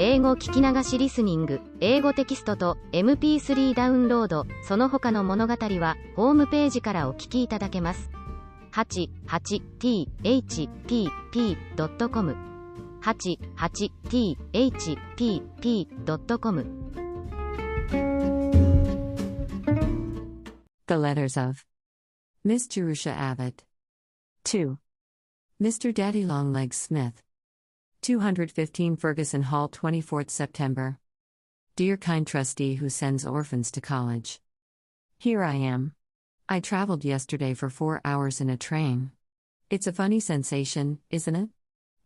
英語聞き流しリスニング、英語テキストと MP3 ダウンロード、その他の物語はホームページからお聞きいただけます。88thpp.com 88thpp.com The Letters of Miss Jerusha Abbott. 2. Mr. Daddy Longlegs Smith. 215 Ferguson Hall, 24th September. Dear kind trustee who sends orphans to college. Here I am. I traveled yesterday for 4 hours in a train. It's a funny sensation, isn't it?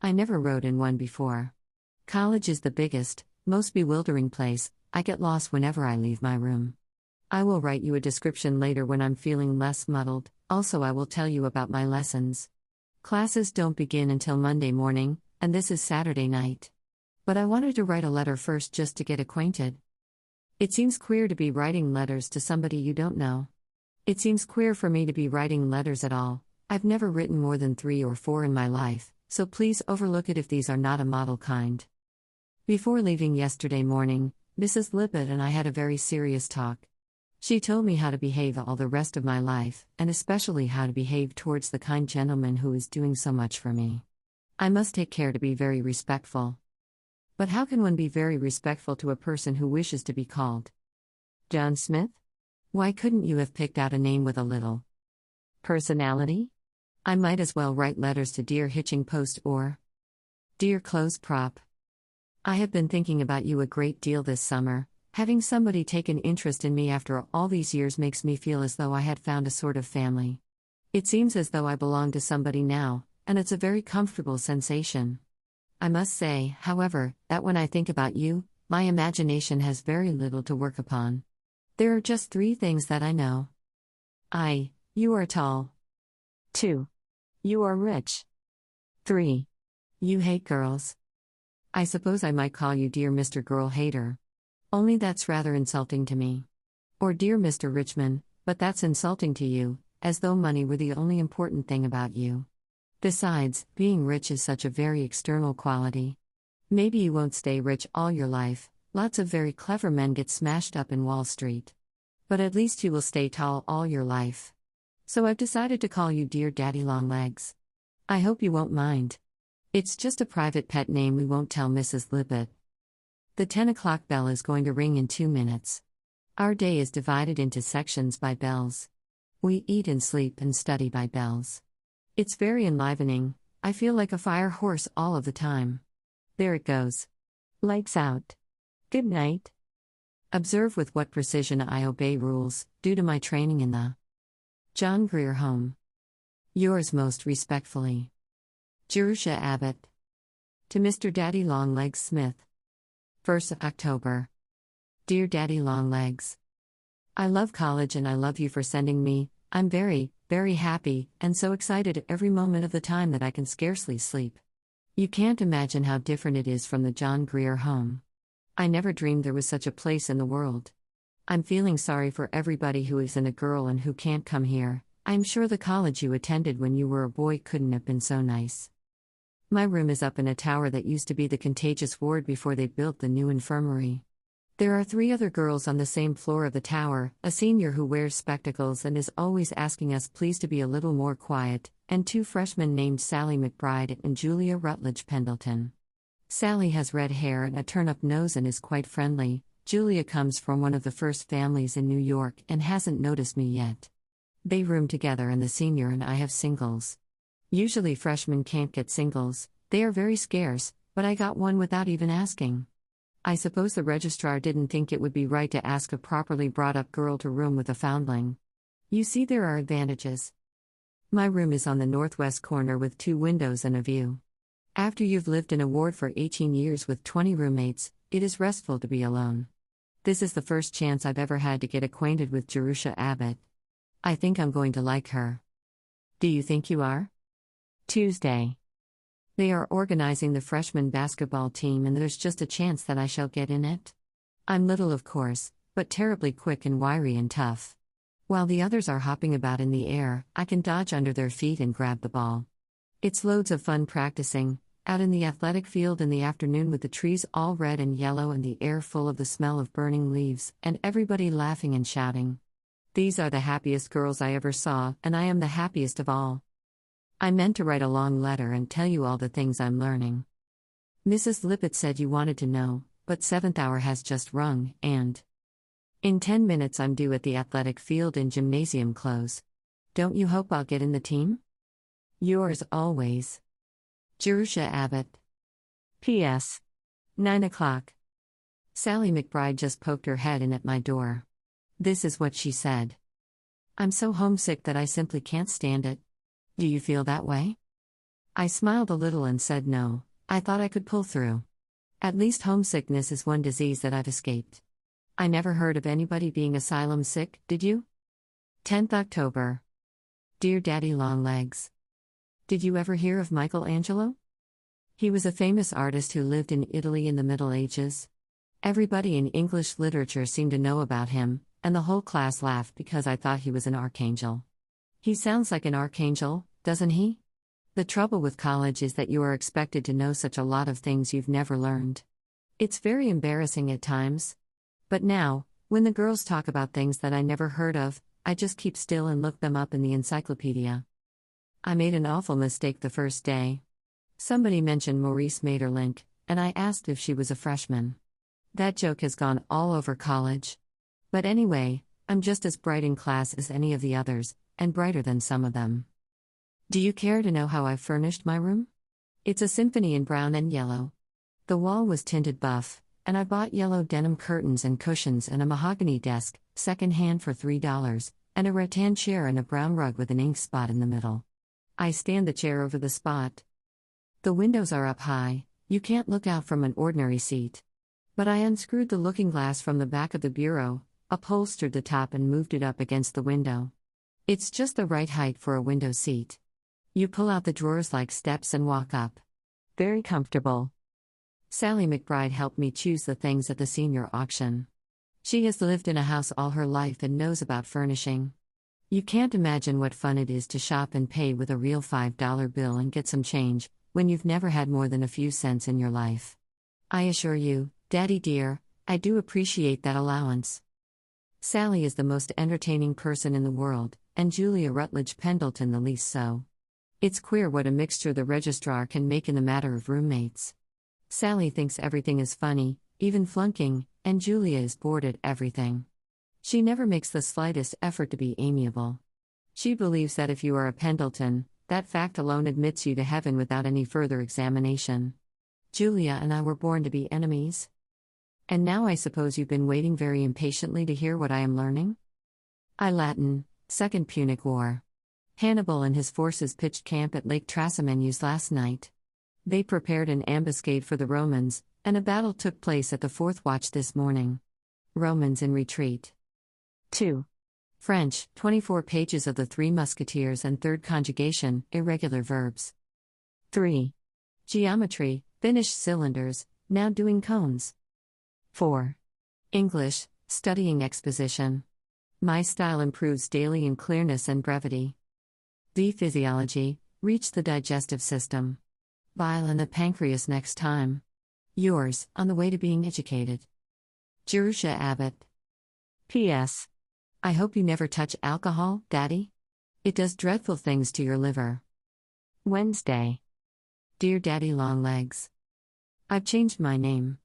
I never rode in one before. College is the biggest, most bewildering place. I get lost whenever I leave my room. I will write you a description later when I'm feeling less muddled. Also, I will tell you about my lessons. Classes don't begin until Monday morning, and this is Saturday night. But I wanted to write a letter first just to get acquainted. It seems queer to be writing letters to somebody you don't know. It seems queer for me to be writing letters at all. I've never written more than 3 or 4 in my life, so please overlook it if these are not a model kind. Before leaving yesterday morning, Mrs. Lippett and I had a very serious talk. She told me how to behave all the rest of my life, and especially how to behave towards the kind gentleman who is doing so much for me. I must take care to be very respectful. But how can one be very respectful to a person who wishes to be called John Smith? Why couldn't you have picked out a name with a little personality? I might as well write letters to Dear Hitching Post or Dear Clothes Prop. I have been thinking about you a great deal this summer. Having somebody take an interest in me after all these years makes me feel as though I had found a sort of family. It seems as though I belong to somebody now, and it's a very comfortable sensation. I must say, however, that when I think about you, my imagination has very little to work upon. There are just 3 things that I know. You are tall. 2. You are rich. 3. You hate girls. I suppose I might call you Dear Mr. Girl Hater. Only that's rather insulting to me. Or Dear Mr. Richmond, but that's insulting to you, as though money were the only important thing about you. Besides, being rich is such a very external quality. Maybe you won't stay rich all your life. Lots of very clever men get smashed up in Wall Street. But at least you will stay tall all your life. So I've decided to call you Dear Daddy Longlegs. I hope you won't mind. It's just a private pet name we won't tell Mrs. Lippett. The 10 o'clock bell is going to ring in 2 minutes. Our day is divided into sections by bells. We eat and sleep and study by bells. It's very enlivening. I feel like a fire horse all of the time. There it goes. Lights out. Good night. Observe with what precision I obey rules, due to my training in the John Grier Home. Yours most respectfully, Jerusha Abbott. To Mr. Daddy Longlegs Smith. 1st of October. Dear Daddy Longlegs. I love college and I love you for sending me. I'm very, very happy, and so excited every moment of the time that I can scarcely sleep. You can't imagine how different it is from the John Grier Home. I never dreamed there was such a place in the world. I'm feeling sorry for everybody who isn't a girl and who can't come here. I'm sure the college you attended when you were a boy couldn't have been so nice. My room is up in a tower that used to be the contagious ward before they built the new infirmary. There are 3 other girls on the same floor of the tower, a senior who wears spectacles and is always asking us please to be a little more quiet, and 2 freshmen named Sally McBride and Julia Rutledge Pendleton. Sally has red hair and a turn-up nose and is quite friendly. Julia comes from one of the first families in New York and hasn't noticed me yet. They room together and the senior and I have singles. Usually freshmen can't get singles, they are very scarce, but I got one without even asking. I suppose the registrar didn't think it would be right to ask a properly brought-up girl to room with a foundling. You see, there are advantages. My room is on the northwest corner with 2 windows and a view. After you've lived in a ward for 18 years with 20 roommates, it is restful to be alone. This is the first chance I've ever had to get acquainted with Jerusha Abbott. I think I'm going to like her. Do you think you are? Tuesday. They are organizing the freshman basketball team and there's just a chance that I shall get in it. I'm little of course, but terribly quick and wiry and tough. While the others are hopping about in the air, I can dodge under their feet and grab the ball. It's loads of fun practicing. Out in the athletic field in the afternoon with the trees all red and yellow and the air full of the smell of burning leaves, and everybody laughing and shouting. These are the happiest girls I ever saw, and I am the happiest of all. I meant to write a long letter and tell you all the things I'm learning. Mrs. Lippett said you wanted to know, but 7th hour has just rung, and in 10 minutes I'm due at the athletic field in gymnasium clothes. Don't you hope I'll get in the team? Yours always, Jerusha Abbott. P.S. 9 o'clock. Sally McBride just poked her head in at my door. This is what she said. I'm so homesick that I simply can't stand it. Do you feel that way? I smiled a little and said no, I thought I could pull through. At least homesickness is one disease that I've escaped. I never heard of anybody being asylum sick, did you? 10th October. Dear Daddy Longlegs. Did you ever hear of Michelangelo? He was a famous artist who lived in Italy in the Middle Ages. Everybody in English literature seemed to know about him, and the whole class laughed because I thought he was an archangel. He sounds like an archangel, doesn't he? The trouble with college is that you are expected to know such a lot of things you've never learned. It's very embarrassing at times. But now, when the girls talk about things that I never heard of, I just keep still and look them up in the encyclopedia. I made an awful mistake the first day. Somebody mentioned Maurice Maeterlinck, and I asked if she was a freshman. That joke has gone all over college. But anyway, I'm just as bright in class as any of the others, and brighter than some of them. Do you care to know how I furnished my room? It's a symphony in brown and yellow. The wall was tinted buff, and I bought yellow denim curtains and cushions and a mahogany desk, second-hand for $3, and a rattan chair and a brown rug with an ink spot in the middle. I stand the chair over the spot. The windows are up high, you can't look out from an ordinary seat. But I unscrewed the looking glass from the back of the bureau, upholstered the top and moved it up against the window. It's just the right height for a window seat. You pull out the drawers like steps and walk up. Very comfortable. Sally McBride helped me choose the things at the senior auction. She has lived in a house all her life and knows about furnishing. You can't imagine what fun it is to shop and pay with a real $5 bill and get some change, when you've never had more than a few cents in your life. I assure you, Daddy dear, I do appreciate that allowance. Sally is the most entertaining person in the world, and Julia Rutledge Pendleton the least so. It's queer what a mixture the registrar can make in the matter of roommates. Sally thinks everything is funny, even flunking, and Julia is bored at everything. She never makes the slightest effort to be amiable. She believes that if you are a Pendleton, that fact alone admits you to heaven without any further examination. Julia and I were born to be enemies. And now I suppose you've been waiting very impatiently to hear what I am learning? I Latin, Second Punic War. Hannibal and his forces pitched camp at Lake Trasimene last night. They prepared an ambuscade for the Romans, and a battle took place at the fourth watch this morning. Romans in retreat. 2. French, 24 pages of the Three Musketeers and third conjugation, irregular verbs. 3. Geometry, finished cylinders, now doing cones. 4. English, studying exposition. My style improves daily in clearness and brevity. D. Physiology, reach the digestive system. Bile and the pancreas next time. Yours, on the way to being educated. Jerusha Abbott. P.S. I hope you never touch alcohol, Daddy. It does dreadful things to your liver. Wednesday. Dear Daddy Longlegs. I've changed my name.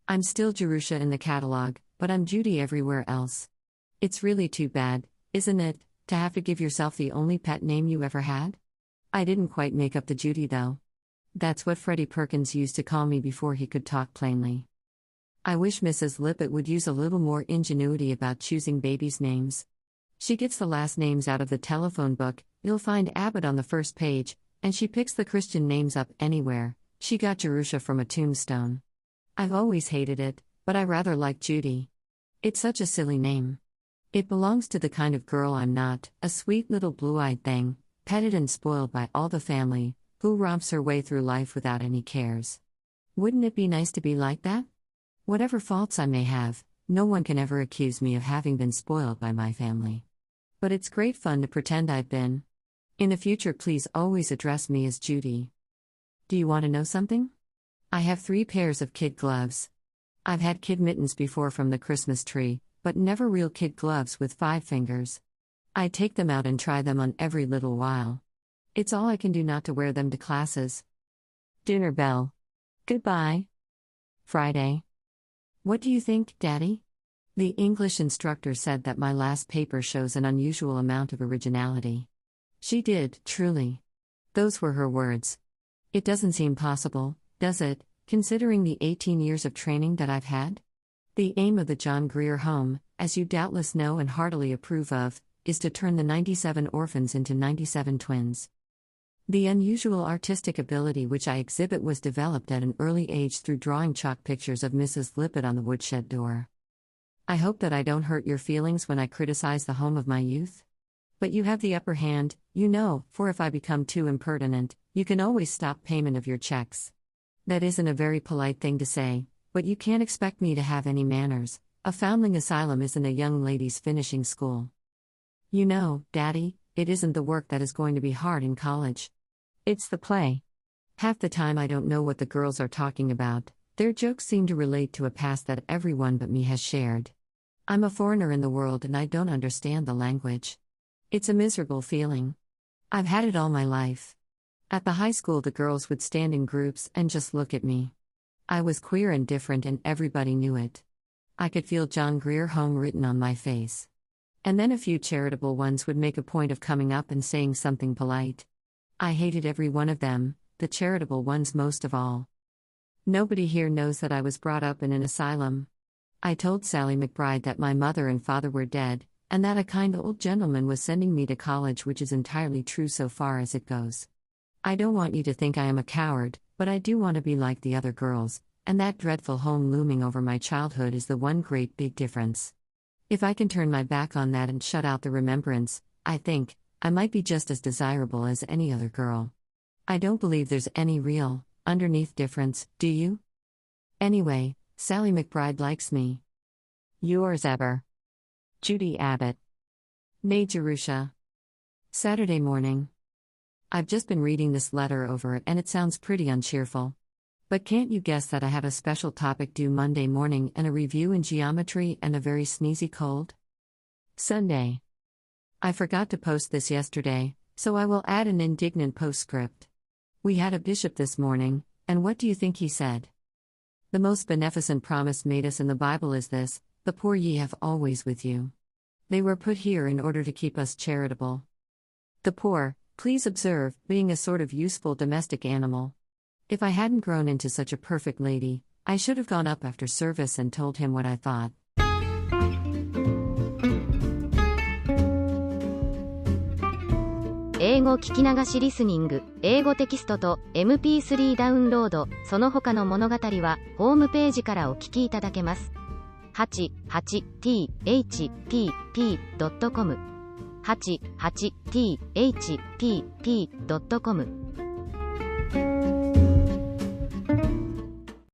I'm still Jerusha in the catalog, but I'm Judy everywhere else. It's really too bad, isn't it, to have to give yourself the only pet name you ever had? I didn't quite make up the Judy though. That's what Freddie Perkins used to call me before he could talk plainly. I wish Mrs. Lippett would use a little more ingenuity about choosing babies' names. She gets the last names out of the telephone book, you'll find Abbott on the first page, and she picks the Christian names up anywhere. She got Jerusha from a tombstone. I've always hated it, but I rather like Judy. It's such a silly name. It belongs to the kind of girl I'm not, a sweet little blue-eyed thing, petted and spoiled by all the family, who romps her way through life without any cares. Wouldn't it be nice to be like that? Whatever faults I may have, no one can ever accuse me of having been spoiled by my family. But it's great fun to pretend I've been. In the future, please always address me as Judy. Do you want to know something? I have 3 pairs of kid gloves. I've had kid mittens before from the Christmas tree, but never real kid gloves with 5 fingers. I take them out and try them on every little while. It's all I can do not to wear them to classes. Dinner bell. Goodbye. Friday. What do you think, Daddy? The English instructor said that my last paper shows an unusual amount of originality. She did, truly. Those were her words. It doesn't seem possible, does it, considering the 18 years of training that I've had? The aim of the John Grier Home, as you doubtless know and heartily approve of, is to turn the 97 orphans into 97 twins. The unusual artistic ability which I exhibit was developed at an early age through drawing chalk pictures of Mrs. Lippett on the woodshed door. I hope that I don't hurt your feelings when I criticize the home of my youth. But you have the upper hand, you know, for if I become too impertinent, you can always stop payment of your checks. That isn't a very polite thing to say, but you can't expect me to have any manners. A foundling asylum isn't a young lady's finishing school. You know, Daddy, it isn't the work that is going to be hard in college. It's the play. Half the time I don't know what the girls are talking about. Their jokes seem to relate to a past that everyone but me has shared. I'm a foreigner in the world and I don't understand the language. It's a miserable feeling. I've had it all my life. At the high school the girls would stand in groups and just look at me. I was queer and different and everybody knew it. I could feel John Grier Home written on my face. And then a few charitable ones would make a point of coming up and saying something polite. I hated every one of them, the charitable ones most of all. Nobody here knows that I was brought up in an asylum. I told Sally McBride that my mother and father were dead, and that a kind old gentleman was sending me to college, which is entirely true so far as it goes. I don't want you to think I am a coward, but I do want to be like the other girls, and that dreadful home looming over my childhood is the one great big difference. If I can turn my back on that and shut out the remembrance, I think, I might be just as desirable as any other girl. I don't believe there's any real, underneath difference, do you? Anyway, Sally McBride likes me. Yours ever, Judy Abbott. Nay Jerusha. Saturday morning. I've just been reading this letter over and it sounds pretty uncheerful. But can't you guess that I have a special topic due Monday morning and a review in geometry and a very sneezy cold? Sunday. I forgot to post this yesterday, so I will add an indignant postscript. We had a bishop this morning, and what do you think he said? The most beneficent promise made us in the Bible is this: the poor ye have always with you. They were put here in order to keep us charitable. The poor, please observe, being a sort of useful domestic animal. If I hadn't grown into such a perfect lady, I should have gone up after service and told him what I thought.英語聞き流しリスニング、英語テキストと MP3 ダウンロード、その他の物語はホームページからお聞きいただけます。88thpp.com 88thpp.com